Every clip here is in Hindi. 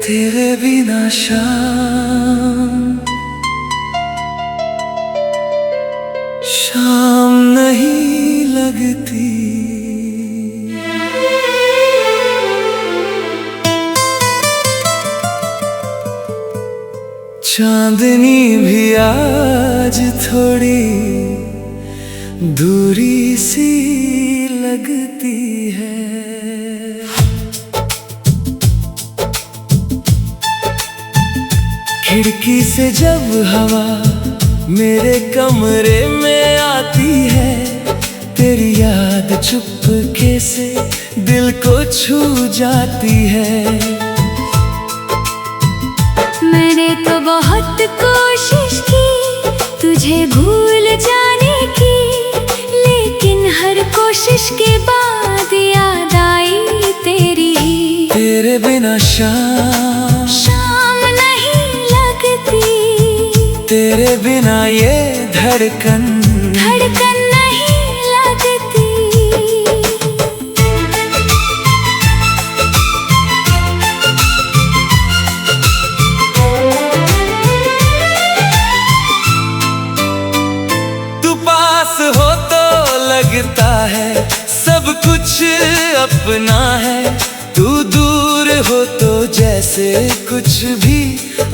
तेरे बिना शाम शाम नहीं लगती। चांदनी भी आज थोड़ी दूरी सी लगती है। खिड़की से जब हवा मेरे कमरे में आती है, तेरी याद चुपके से दिल को छू जाती है। मैंने तो बहुत कोशिश की तुझे भूल जाने की, लेकिन हर कोशिश के बाद याद आई तेरी ही। तेरे बिना शाम शाम नहीं लगती, तेरे बिना ये धड़कन धड़कन नहीं लगती। तू पास हो तो लगता है सब कुछ अपना है, तू दूर हो तो जैसे कुछ भी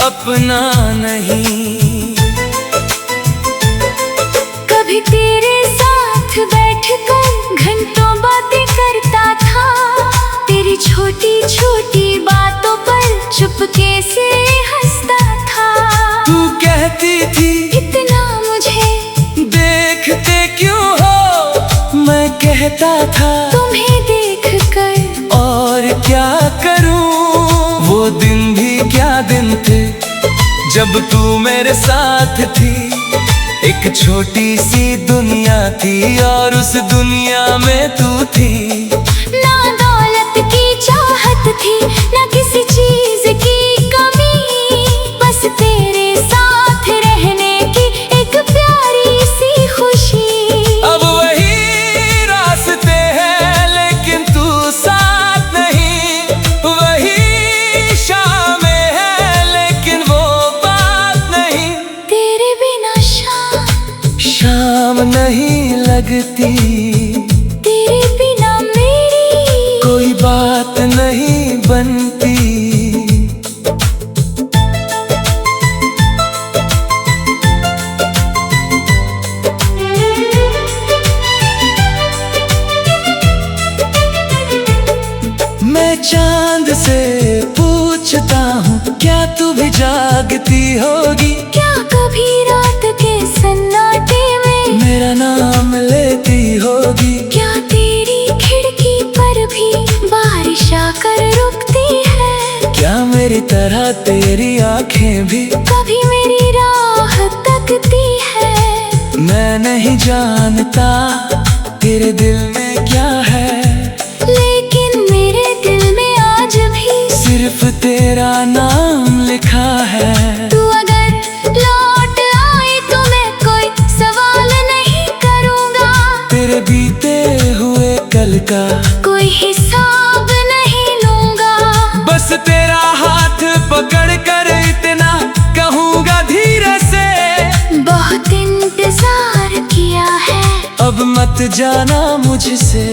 अपना नहीं। कभी तेरे साथ बैठकर घंटों बातें करता था, तेरी छोटी छोटी बातों पर चुपके से हंसता था। तू कहती थी इतना मुझे देखते क्यों हो, मैं कहता था तुम्हें देखकर और क्या करूं। वो दिन भी क्या दिन थे जब तू मेरे साथ थी। एक छोटी सी दुनिया थी और उस दुनिया में तू थी। ना दौलत की चाहत थी, ना किसी चीज की कमी, बस तेरे साथ रहने की एक प्यारी सी खुशी। अब वही रास्ते हैं लेकिन तू साथ नहीं, वही शामें हैं लेकिन वो बात नहीं। तेरे बिना शाम नहीं लगती, तेरे बिना मेरी कोई बात नहीं बनती। मैं चांद से पूछता हूँ क्या तू भी जागती होगी, क्या कभी रात के सन्नाटे में मेरा नाम लेती होगी। क्या तेरी खिड़की पर भी बारिश आकर रुकती है, क्या मेरी तरह तेरी आंखें भी कभी मेरी राह तकती है। मैं नहीं जानता तेरे दिल में क्या है, लेकिन मेरे दिल में आज भी सिर्फ तेरा नाम लिखा है। तू अगर लौट आए तो मैं कोई सवाल नहीं करूँगा, तेरे बीते हुए कल का कोई हिसाब नहीं लूँगा। बस तेरा हाथ पकड़ कर इतना कहूँगा धीरे से, बहुत इंतजार किया है, अब मत जाना मुझसे।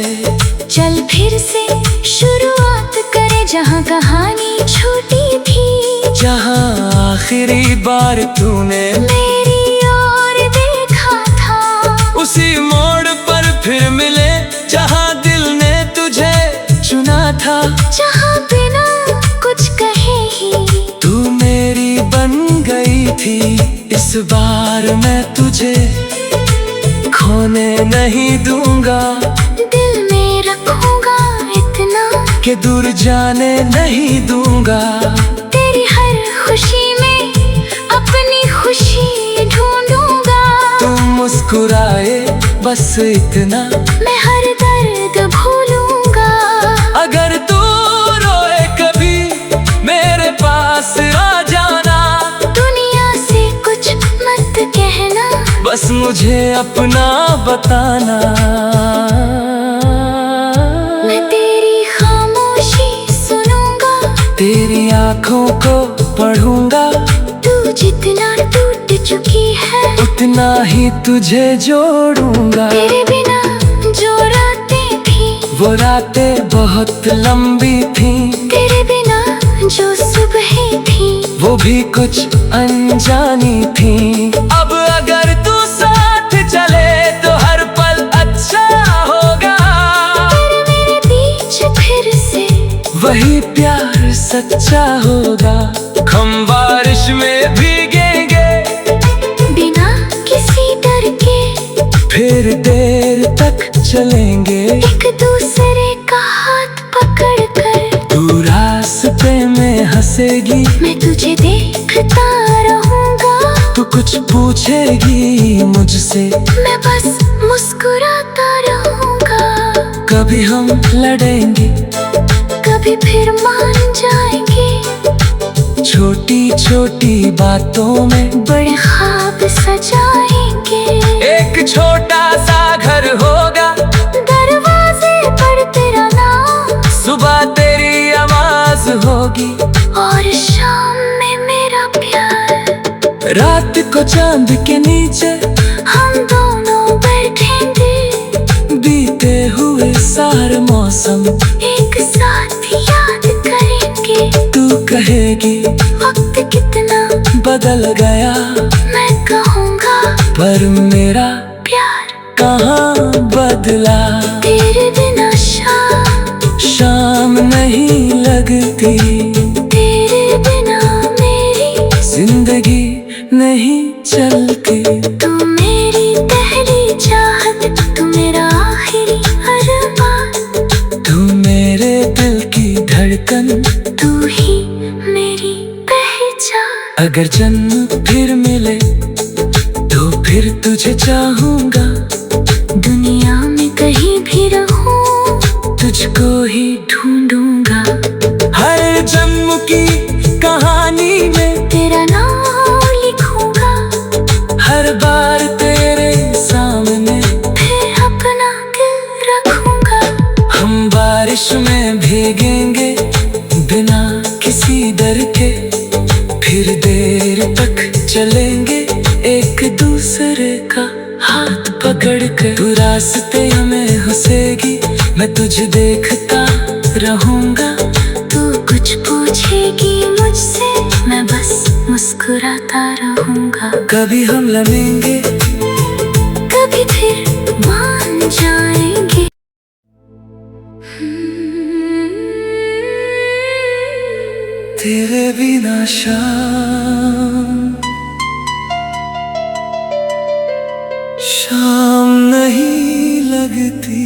चल फिर से शुरुआत करे जहाँ कहानी छूटी थी, जहाँ आखिरी बार तूने मेरी ओर देखा था। उसी मोड़ पर फिर मिले जहाँ दिल ने तुझे चुना था। जहाँ बिना कुछ कहे ही तू मेरी बन गई थी, इस बार मैं तुझे खोने नहीं दूंगा। दिल में रखूंगा इतना कि दूर जाने नहीं दूंगा। तेरी हर खुशी में अपनी खुशी ढूंढूंगा। तुम मुस्कुराए बस इतना, मैं हर दर्द भूलूंगा। अगर तू रोए कभी मेरे पास आ जाना। दुनिया से कुछ मत कहना, बस मुझे अपना बताना। मैं तेरी खामोशी सुनूंगा, तेरी आंखों अपना ही तुझे जोड़ूंगा। तेरे बिना जो रातें थी वो रातें बहुत लंबी थी, तेरे बिना जो सुबहें थी वो भी कुछ अनजानी थी। अब अगर तू साथ चले तो हर पल अच्छा होगा। तेरे मेरे बीच फिर से वही प्यार सच्चा होगा। हम बारिश में भीगेंगे बिना किसी डर के, फिर देर तक चलेंगे एक दूसरे का हाथ पकड़ कर। तू रास्ते में हंसेगी, मैं तुझे देखता रहूंगा। तू कुछ पूछेगी मुझसे, मैं बस मुस्कुराता रहूंगा। कभी हम लड़ेंगे, कभी फिर मान जाएंगे, छोटी छोटी बातों में बड़े ख्वाब सजाएंगे। एक छोटा सा घर होगा, दरवाजे पर तेरा नाम, सुबह तेरी आवाज होगी और शाम में मेरा प्यार। रात को चांद के नीचे हम दोनों बैठेंगे, बीते हुए सारे मौसम एक साथ याद करेंगे। तू कहेगी वक्त कितना बदल गया, मैं कहूँगा पर मेरा प्यार कहाँ बदला। तेरे बिना शाम नहीं लगती, तेरे बिना मेरी जिंदगी नहीं चलती। तू मेरी पहली चाहत, तू मेरा आखिरी अरमान, तू मेरे दिल की धड़कन, तू ही मेरी पहचान। अगर जन्म फिर मिले तो फिर तुझे चाहूंगा। दुनिया में कहीं भी रहूं, तुझको ही ढूंढूंगा। हर जन्म की कहानी में तेरा नाम लिखूंगा। हर बार तेरे सामने फिर अपना दिल रखूंगा। हम बारिश में भीगेंगे बिना किसी डर के, फिर देर तक चलेंगे एक दूसरे का हाथ पकड़ कर। तू रास्ते में हंसेगी, मैं तुझे देखता रहूंगा। तू कुछ पूछेगी मुझसे, मैं बस मुस्कुराता रहूंगा। कभी हम लड़ेंगे, कभी फिर मान जाएंगे। तेरे बिना शाम नहीं लगती।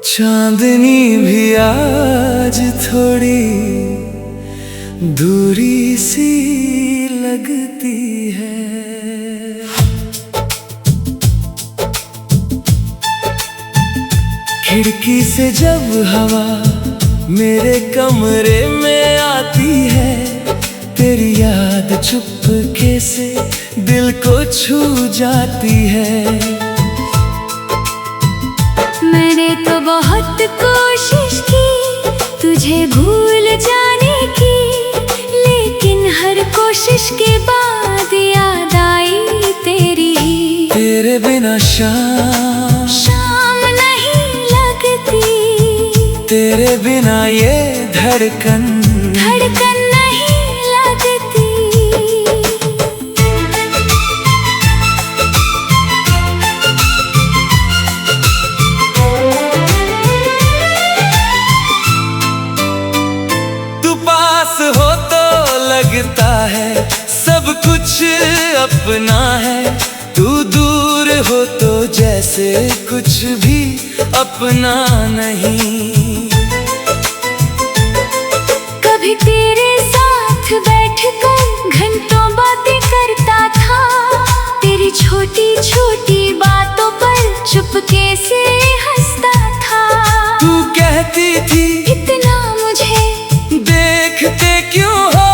चांदनी भी आज थोड़ी दूरी सी लगती है। खिड़की से जब हवा मेरे कमरे में आती है, तेरी याद चुपके से दिल को छू जाती है। मैंने तो बहुत कोशिश की तुझे भूल जाने की, लेकिन हर कोशिश के बाद याद आई तेरी। तेरे बिना शाम नहीं लगती, तेरे बिना ये धड़कन नहीं लगती। तू पास हो तो लगता है सब कुछ अपना है, तू दूर हो तो जैसे कुछ भी अपना नहीं। कभी तेरे साथ बैठकर घंटों बातें करता था, तेरी छोटी छोटी बातों पर चुपके से हंसता था। तू कहती थी इतना मुझे देखते क्यों हो,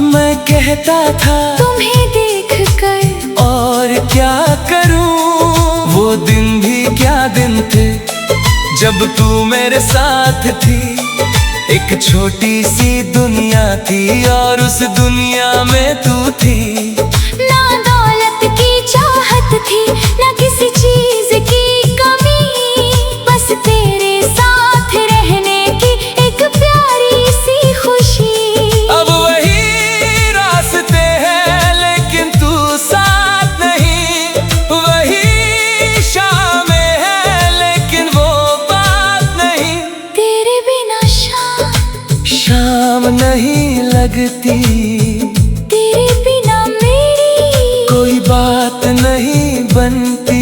मैं कहता था तुम्हें देखकर और क्या करूं। वो दिन भी क्या दिन थे जब तू मेरे साथ थी, एक छोटी सी दुनिया थी और उस दुनिया में तू थी। ना दौलत की चाहत थी, ना किसी चीज की कमी, बस तेरे साथ रहने की एक प्यारी सी खुशी। अब वही रास्ते हैं लेकिन तू साथ नहीं, वही शामें हैं लेकिन वो बात नहीं। तेरे बिना शाम नहीं लगती, तेरे बिना मेरी कोई बात नहीं बनती।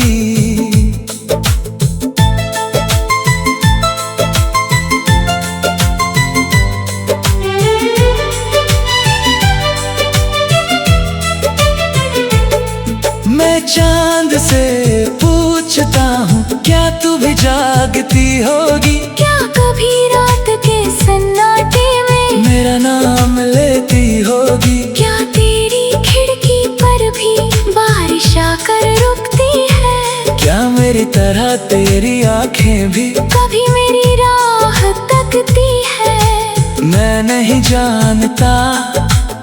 मैं चांद से पूछता हूँ क्या तू भी जागती होगी? क्या कभी रात के सन्नाटे में मेरा नाम लेती होगी? क्या तेरी खिड़की पर भी बारिश आकर रुकती है? क्या मेरी तरह तेरी आंखें भी कभी मेरी राह तकती है? मैं नहीं जानता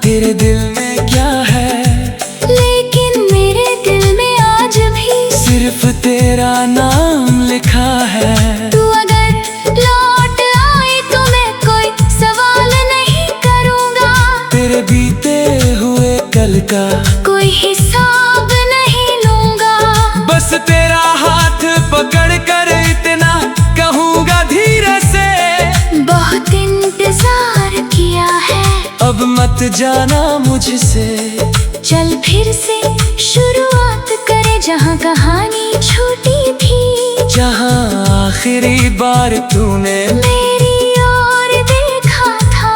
तेरे दिल में क्या है, लेकिन मेरे दिल में आज भी सिर्फ तेरा नाम लिखा है। तू अगर लौट आए तो मैं कोई सवाल नहीं करूँगा, तेरे बीते हुए कल का कोई हिसाब नहीं लूँगा। बस तेरा हाथ पकड़ कर इतना कहूँगा धीरे से, बहुत इंतजार किया है, अब मत जाना मुझसे। चल फिर से शुरुआत करे जहाँ कहानी छूटी थी, जहाँ आखिरी बार तूने मेरी ओर देखा था।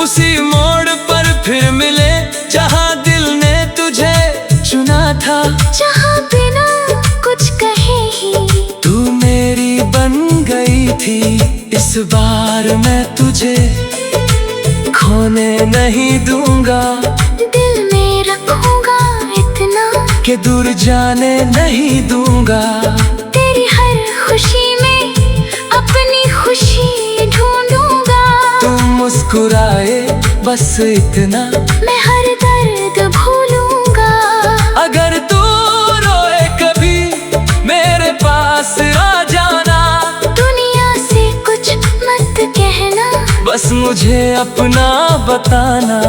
उसी मोड़ पर फिर मिले जहाँ दिल ने तुझे चुना था। जहाँ बिना कुछ कहे ही तू मेरी बन गई थी, इस बार मैं तुझे खोने नहीं दूंगा। दिल में रखूंगा इतना कि दूर जाने नहीं दूंगा। तेरी हर खुशी में अपनी खुशी ढूंढूंगा। तुम मुस्कुराए बस इतना, मैं हर दर्द भूलूंगा। अगर तू रोए कभी मेरे पास आ जाना। दुनिया से कुछ मत कहना, बस मुझे अपना बताना।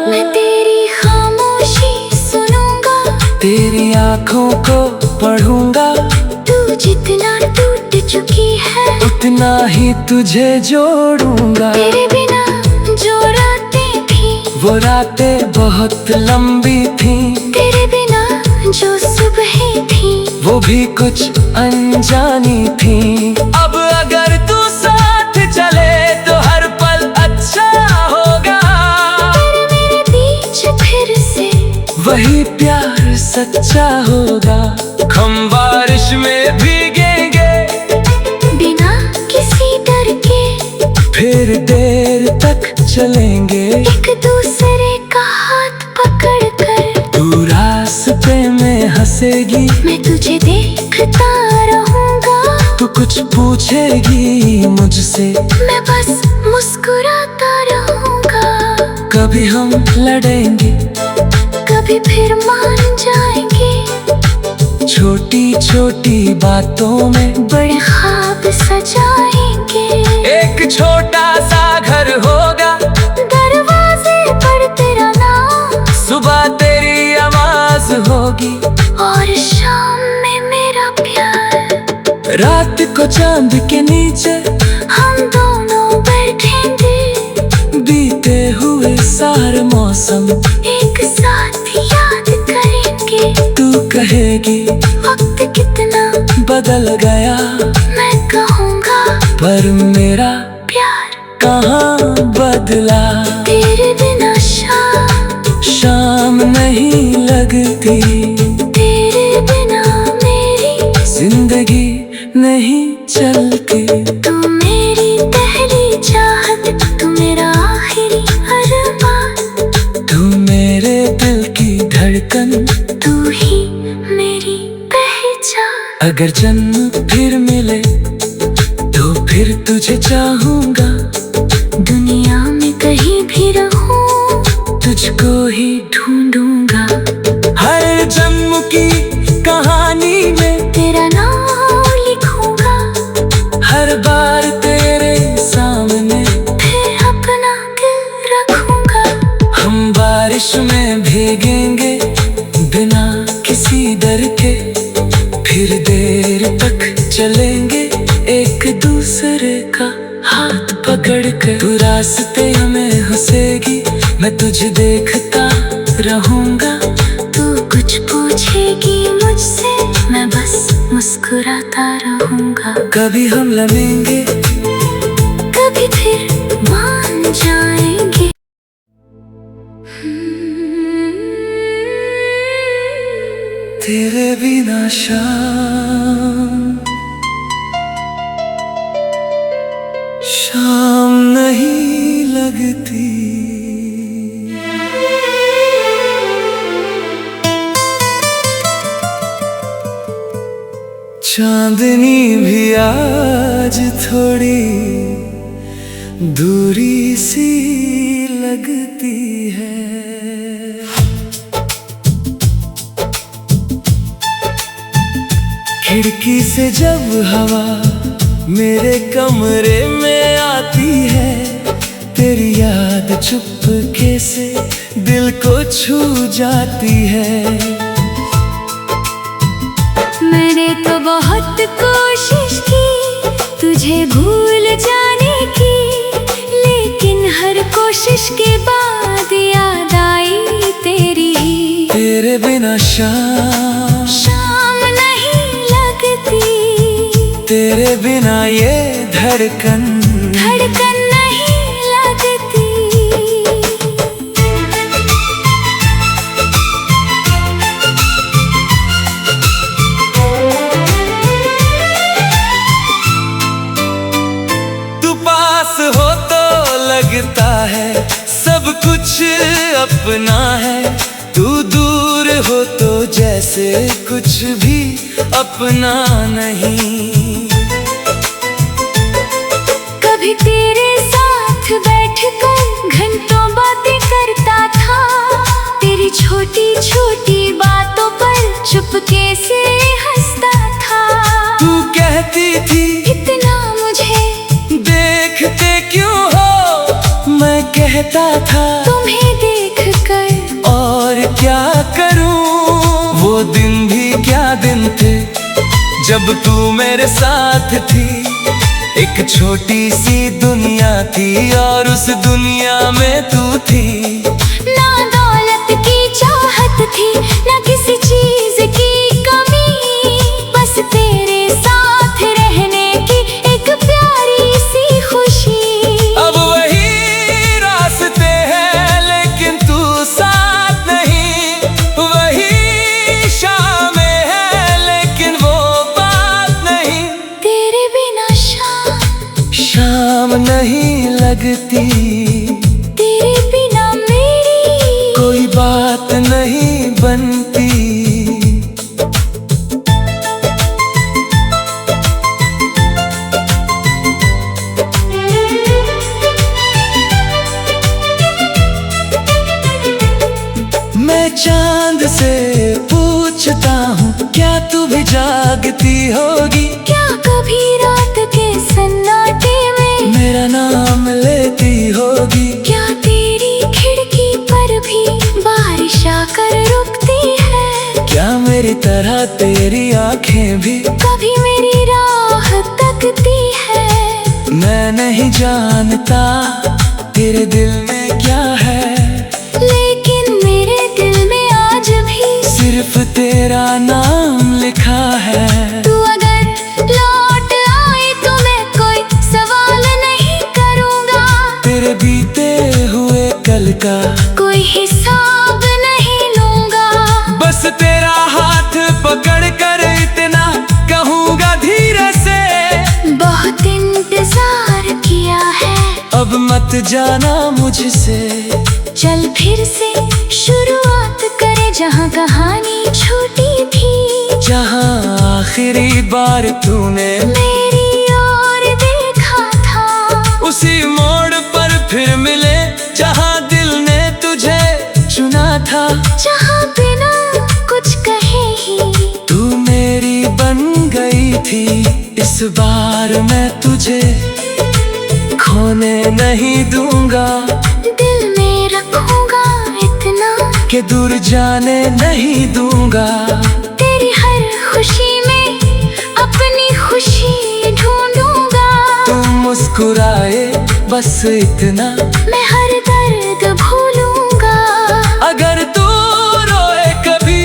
मैं तेरी खामोशी सुनूंगा, तेरी आंखों को पढ़ूंगा। तू जितना टूट चुकी है उतना ही तुझे जोड़ूंगा। तेरे बिना जो रातें थी वो रातें बहुत लंबी थी, तेरे बिना जो सुबहें थी वो भी कुछ अनजानी थी। अब अगर तू साथ चले तो हर पल अच्छा होगा। तेरे मेरे बीच फिर से वही प्यार सच्चा होगा। हम बारिश में भीगेंगे बिना किसी डर के, फिर देर तक चलेंगे एक दूसरे का हाथ पकड़ कर। तू रास्ते में हंसेगी, मैं तुझे देखता रहूंगा। तू कुछ पूछेगी मुझसे, मैं बस मुस्कुराता रहूंगा। कभी हम लड़ेंगे, कभी फिर मान जाएंगे। छोटी छोटी बातों में बड़े ख्वाब सजाएंगे। एक छोटा सा घर होगा, दरवाजे पर तेरा नाम, सुबह तेरी आवाज होगी और शाम में मेरा प्यार। रात को चांद के नीचे हम दोनों बैठेंगे, बीते हुए सारे मौसम एक साथ याद करेंगे। तू कहेगी वक्त कितना बदल गया, मैं कहूँगा पर मेरा प्यार कहाँ बदला। तेरे बिना शाम नहीं लगती, तेरे बिना मेरी जिंदगी नहीं चलती। तू मेरी पहली चाहत, तू मेरा आखिरी अरमान। तू मेरे दिल की धड़कन, तू ही मेरी पहचान। अगर जन्म फिर मिले तो फिर तू तुझको ही ढूंढूंगा। हर जन्म की कहानी में तेरा नाम लिखूंगा। हर बार तेरे सामने फिर अपना दिल रखूंगा। हम बारिश में भीगेंगे बिना किसी डर के, फिर देर तक चलेंगे एक दूसरे का हाथ पकड़ के। तू रास्ते हमें हंसेगी, मैं तुझे देखता रहूंगा। तू कुछ पूछेगी मुझसे, मैं बस मुस्कुराता रहूंगा। कभी हम लड़ेंगे, कभी फिर मान जाएंगे। तेरे बिना शाम नहीं लगती। चांदनी भी आज थोड़ी दूरी सी लगती है। खिड़की से जब हवा मेरे कमरे में आती है, तेरी याद चुपके से दिल को छू जाती है। मैंने तो बहुत कोशिश की तुझे भूल जाने की, लेकिन हर कोशिश के बाद याद आई तेरी। तेरे बिना शाम नहीं लगती। तेरे बिना ये धड़कन नहीं लगती। तू पास हो तो लगता है सब कुछ अपना है, तू दूर हो तो जैसे कुछ भी अपना नहीं। कभी तेरे साथ बैठकर घंटों बातें करता था, तेरी छोटी छोटी बातों पर चुपके से हंसता था। तू कहती थी इतना मुझे देखते क्यों हो, मैं कहता था तुम्हें देखकर और क्या करूं। वो दिन भी क्या दिन थे जब तू मेरे साथ थी। एक छोटी सी दुनिया थी और उस दुनिया में तू थी। ना दौलत की चाहत थी, ना किसी चीज की कमी, बस तेरे साथ रहने की एक प्यारी सी खुशी। अब वही रास्ते हैं लेकिन तू साथ नहीं, वही शामें हैं लेकिन वो बात नहीं। तेरे बिना शाम नहीं लगती। तेरे बिना मेरी कोई बात नहीं बनती। मैं चांद से पूछता हूँ क्या तू भी जागती होगी। क्या कभी रात के सन्नाटे में मेरा नाम लेती होगी। क्या तेरी खिड़की पर भी बारिश आकर रुकती है। क्या मेरी तरह तेरी आंखें भी कभी मेरी राह तकती है। मैं नहीं जानता तेरे दिल में क्या है, लेकिन मेरे दिल में आज भी सिर्फ तेरा नाम लिखा है। तू अगर लौट आए तो मैं कोई सवाल नहीं करूँगा। तेरे बीते हुए कल का कोई हिसाब नहीं लूँगा। बस तेरा हाथ पकड़ कर इतना कहूँगा धीरे से, बहुत इंतजार किया है, अब मत जाना मुझसे। चल फिर से शुरुआत करें जहाँ कहानी छोटी थी। जहाँ आखिरी बार तूने मेरी ओर देखा था, उसी मोड़ पर फिर मिले जहाँ दिल ने तुझे था, जहाँ बिना कुछ कहे ही तू मेरी बन गई थी। इस बार मैं तुझे खोने नहीं दूंगा, दिल में रखूंगा इतना कि दूर जाने नहीं दूंगा। तेरी हर खुशी में अपनी खुशी ढूंढूंगा। तू मुस्कुराए बस इतना, मैं हर दर्द भूलूंगा। अगर तू रोए कभी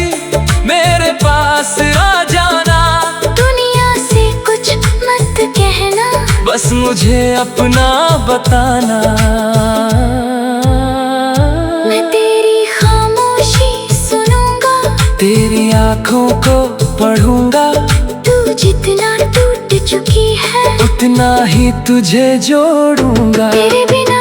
मेरे पास आ जाना। दुनिया से कुछ मत कहना, बस मुझे अपना बताना। मैं तेरी खामोशी सुनूंगा, तेरी आँखों को पढ़ूंगा। तू जितना टूट चुकी है उतना ही तुझे जोड़ूंगा। तेरे बिना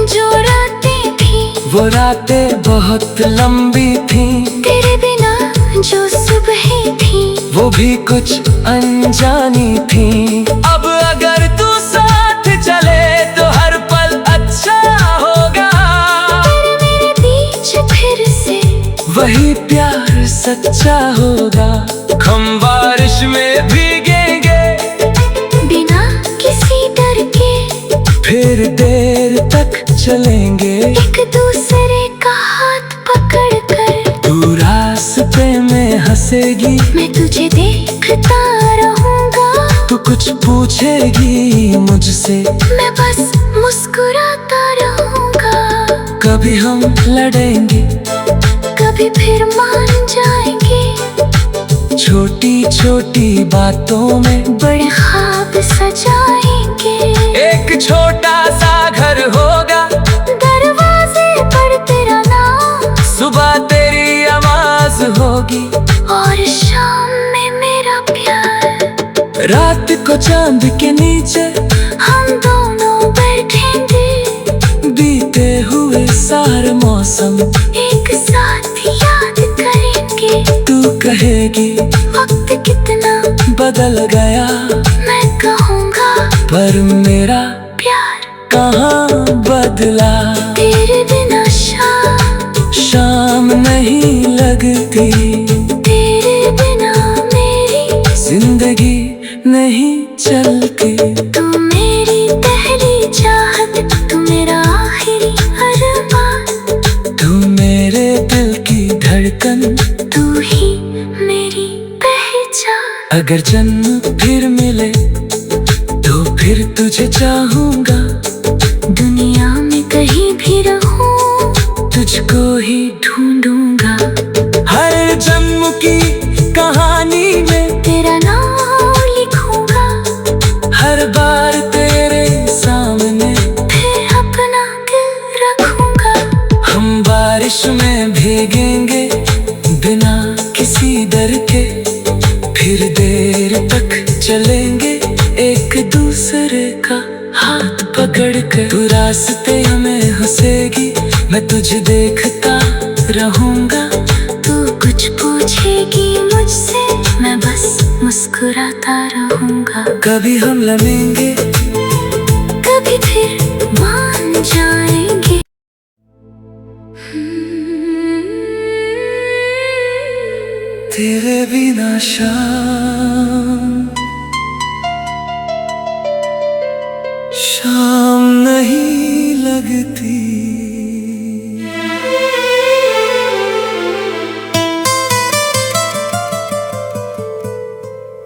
जो रातें थी वो रातें बहुत लंबी थी, तेरे बिना जो सुबहें थी वो भी कुछ अनजानी थी। अब अगर तू साथ चले तो हर पल अच्छा होगा। तेरे मेरे बीच फिर से वही प्यार सच्चा होगा। हम बारिश में भीगेंगे बिना किसी डर के, फिर देर तक चलेंगे एक दूसरे का हाथ पकड़ कर। तू रास्ते में हंसेगी, मैं तुझे देखता रहूंगा। तू कुछ पूछेगी मुझसे, मैं बस मुस्कुराता रहूंगा। कभी हम लड़ेंगे, कभी फिर मान जाएंगे, छोटी छोटी बातों में बड़े ख्वाब सजाएंगे। एक छोटा सा घर होगा, दरवाजे पर तेरा नाम, सुबह तेरी आवाज होगी और शाम में मेरा प्यार। रात को चांद के नीचे हम दोनों बैठेंगे, बीते हुए सारे मौसम एक साथ याद करेंगे। तू कहेगी वक्त कितना बदल गया, मैं कहूँगा पर मेरा प्यार कहाँ बदला। तेरे बिना शाम नहीं लगती, तेरे बिना मेरी जिंदगी नहीं चलती। तू मेरी पहली चाहत, तू मेरा आखिरी अरमान, तू मेरे दिल की धड़कन, तू ही मेरी पहचान। अगर जन्म फिर मिले तो फिर तुझे चाहूंगा। दुनिया में कहीं भी रहूं, तुझको ही ढूंढूंगा। हर जन्म की कहानी में तेरा नाम लिखूंगा। हर बार तेरे सामने फिर अपना दिल रखूंगा। हम बारिश में भीगेंगे बिना किसी डर के, फिर देर तक चलेंगे एक दूसरे का हाथ पकड़ कर। तू रास्ते में हंसेगी, मैं तुझे देखता रहूंगा। तू कुछ पूछेगी मुझसे, मैं बस मुस्कुराता रहूंगा। कभी हम लड़ेंगे, कभी फिर मान जाएंगे। तेरे बिना शाम नहीं लगती।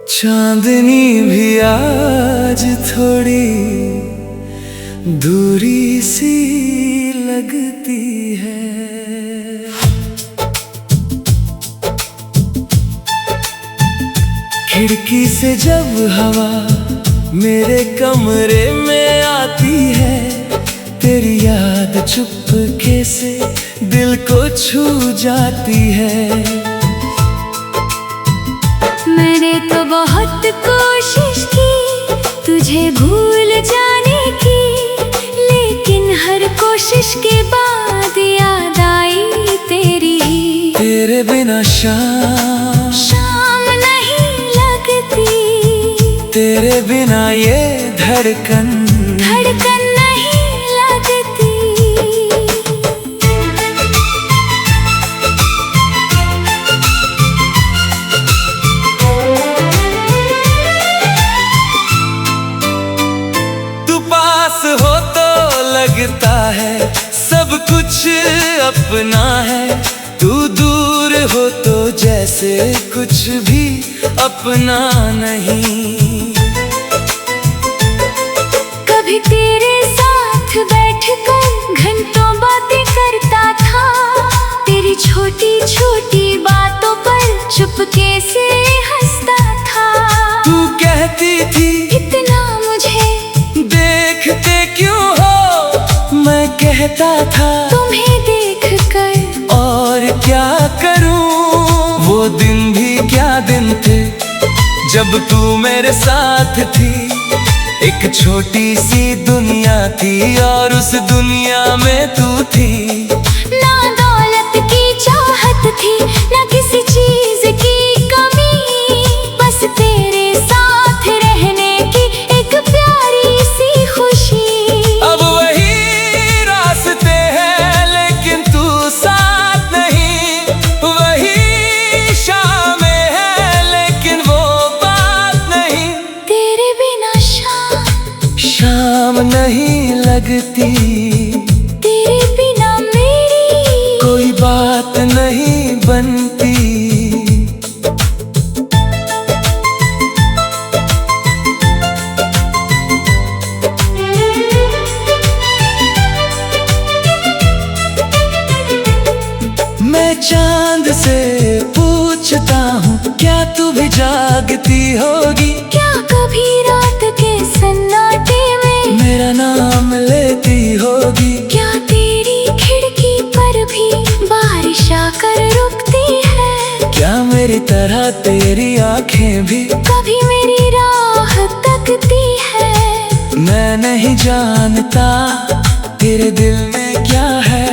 चांदनी भी आज थोड़ी दूरी सी लगती है। खिड़की से जब हवा मेरे कमरे में आती है, तेरी याद चुपके से दिल को छू जाती है। मैंने तो बहुत कोशिश की तुझे भूल जाने की, लेकिन हर कोशिश के बाद याद आई तेरी ही। तेरे बिना शाम नहीं लगती, तेरे बिना ये धड़कन नहीं लगती। सपना है, तू दूर हो तो जैसे कुछ भी अपना नहीं। कभी तेरे साथ बैठकर घंटों बातें करता था, तेरी छोटी छोटी बातों पर चुपके से हंसता था। तू कहती थी इतना मुझे देखते क्यों हो, मैं कहता था तुम्हें देखकर और क्या करूं। वो दिन भी क्या दिन थे जब तू मेरे साथ थी। एक छोटी सी दुनिया थी और उस दुनिया में तू थी। ना दौलत की चाहत थी, ना किसी चीज की कमी, बस तेरे साथ रहने की एक प्यारी सी खुशी। अब वही रास्ते हैं लेकिन तू साथ नहीं, वही शामें हैं लेकिन वो बात नहीं। तेरे बिना शाम नहीं लगती, तेरे बिना मेरी कोई बात नहीं बनती। मैं चांद से पूछता हूँ क्या तू भी जागती होगी, क्या कभी रात के सन्नाटे में मेरा नाम लेती होगी। क्या तेरी खिड़की पर भी बारिश आकर रुकती है, क्या मेरी तरह तेरी आंखें भी कभी मेरी राह तकती है। मैं नहीं जानता तेरे दिल में क्या है,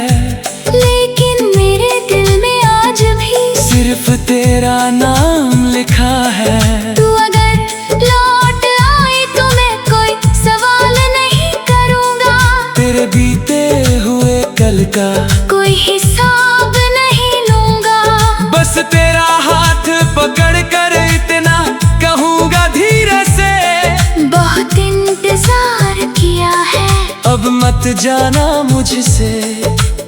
लेकिन मेरे दिल में आज भी सिर्फ तेरा नाम लिखा है। तू अगर लौट आए तो मैं कोई सवाल नहीं करूँगा, तेरे बीते हुए कल का कोई हिसाब नहीं लूँगा। बस तेरा हाथ पकड़ कर इतना कहूँगा धीरे से, बहुत इंतजार किया है, अब मत जाना मुझसे।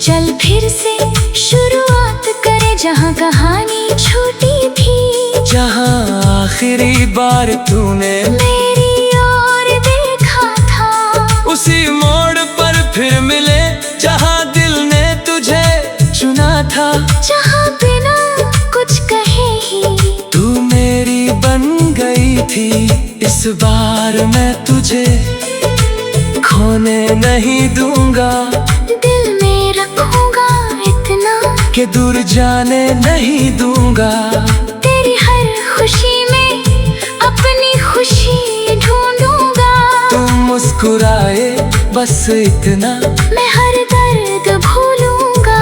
चल फिर से शुरुआत करे जहाँ कहानी छोटी थी, जहाँ आखिरी बार तूने मेरी ओर देखा था। उसी मोड़ पर फिर मिले जहाँ दिल ने तुझे चुना था। जहाँ बिना कुछ कहे ही तू मेरी बन गई थी, इस बार मैं तुझे खोने नहीं दूंगा। दिल में रखूंगा इतना कि दूर जाने नहीं दूंगा। तेरी हर खुशी में अपनी खुशी ढूंढूंगा। तू मुस्कुराए बस इतना, मैं हर दर्द भूलूंगा।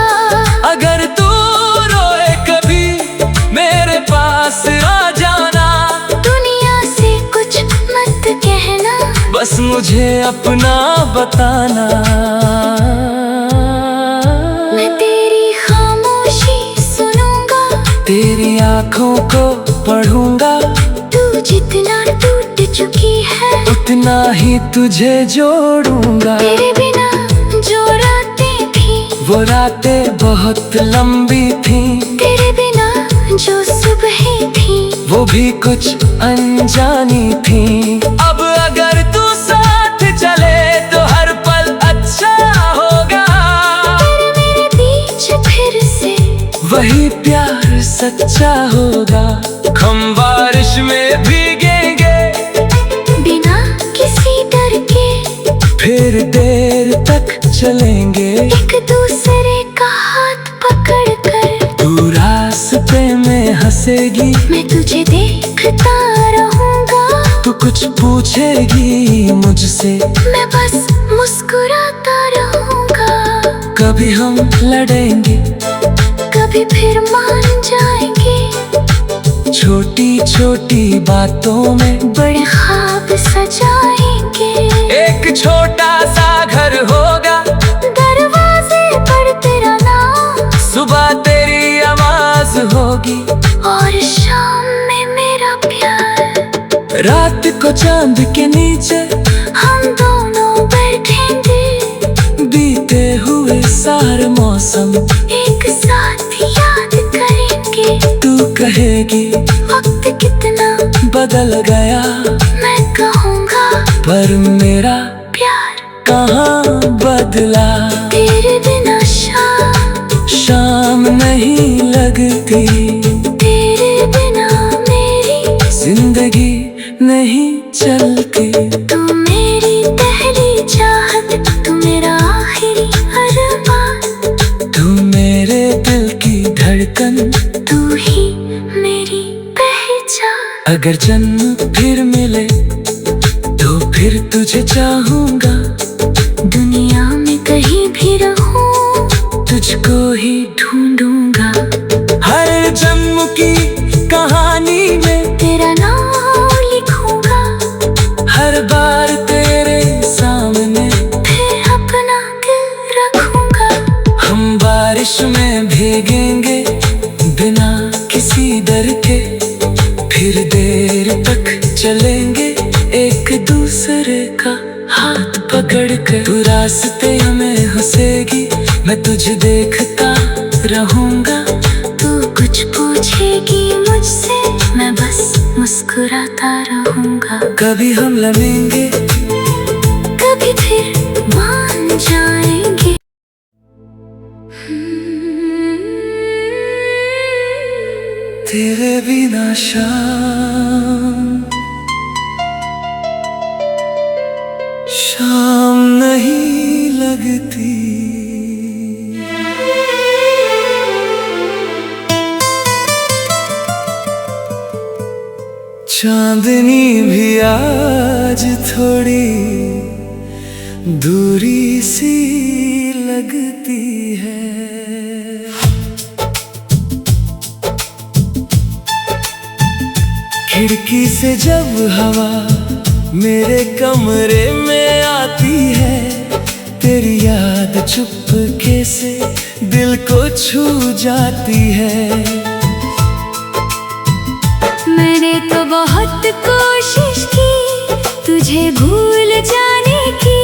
अगर तू रोए कभी मेरे पास आ जाना। दुनिया से कुछ मत कहना, बस मुझे अपना बताना। मैं तेरी खामोशी सुनूंगा, तेरी आँखों को पढ़ूंगा। तू जितना टूट चुकी है उतना ही तुझे जोड़ूंगा। तेरे बिना जो रातें थी वो रातें बहुत लंबी थी, तेरे बिना जो सुबहें थी वो भी कुछ अनजानी थी। अब अगर तू साथ चले तो हर पल अच्छा होगा। तेरे मेरे बीच फिर से वही प्यार सच्चा होगा। हम बारिश में भीगेंगे बिना किसी डर के, फिर देर तक चलेंगे एक दूसरे का हाथ पकड़ कर। तू रास्ते में हंसेगी, मैं तुझे देखता रहूंगा। तू कुछ पूछेगी मुझसे, मैं बस मुस्कुराता रहूंगा। कभी हम लड़ेंगे, कभी फिर मान जाएंगे। छोटी छोटी बातों में बड़े ख्वाब सजाएंगे। एक छोटा सा घर होगा, दरवाजे पर तेरा नाम, सुबह तेरी आवाज होगी और शाम में मेरा प्यार। रात को चांद के नीचे हम दोनों बैठेंगे, बीते हुए हुए सारे मौसम एक साथ याद करेंगे। तू कहेगी वक्त कितना बदल गया, मैं कहूँगा पर मेरा प्यार कहाँ बदला। तेरे बिना शाम नहीं लगती, तेरे बिना मेरी जिंदगी नहीं चलती। तू मेरी पहली चाहत, तू मेरा आखिरी अरमान, तू मेरे दिल की धड़कन, तू ही मेरी पहचान। अगर जन्म फिर मिले तो फिर तुझे चाहूंगा। दुनिया में कहीं भी रहूं, तुझको ही ढूंढूंगा। हर जन्म की कहानी में तेरा नाम लिखूंगा। हर बार तेरे सामने फिर अपना दिल रखूंगा। हम बारिश में भीगेंगे बिना किसी डर के, फिर देर तक चलेंगे एक दूसरे का हाथ पकड़ कर। तू रास्ते में हंसेगी, मैं तुझे देखता रहूंगा। तू कुछ पूछेगी मुझसे, मैं बस मुस्कुराता रहूंगा। कभी हम लड़ेंगे, कभी फिर मान जाएंगे। तेरे बिना शाम नहीं लगती। चांदनी भी आज थोड़ी दूरी सी लगती है। खिड़की से जब हवा मेरे कमरे में आती है, तेरी याद चुपके से दिल को छू जाती है। मैंने तो बहुत कोशिश की तुझे भूल जाने की,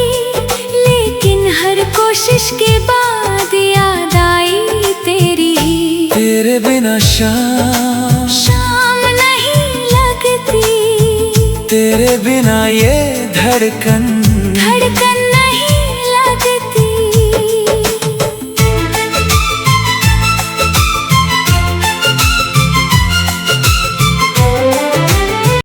लेकिन हर कोशिश के बाद याद आई तेरी ही। तेरे बिना शाम नहीं लगती, तेरे बिना ये धड़कन